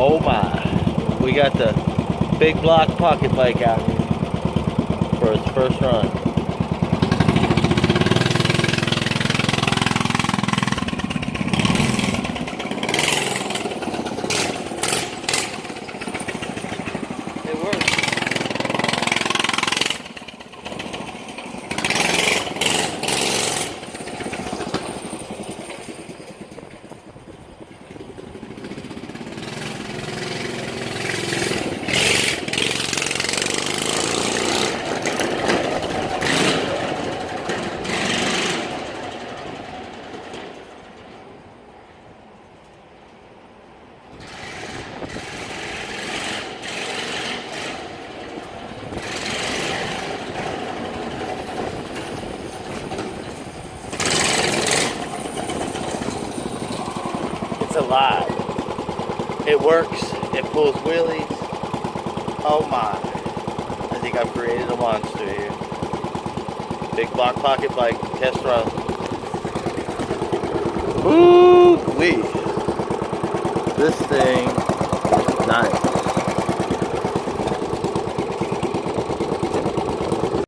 Oh my. We got the big block pocket bike out for its first run. It works. It's alive. It works. It pulls wheelies. Oh my. I think I've created a monster here. Big block pocket bike test run. Ooh wee. This thing is nice.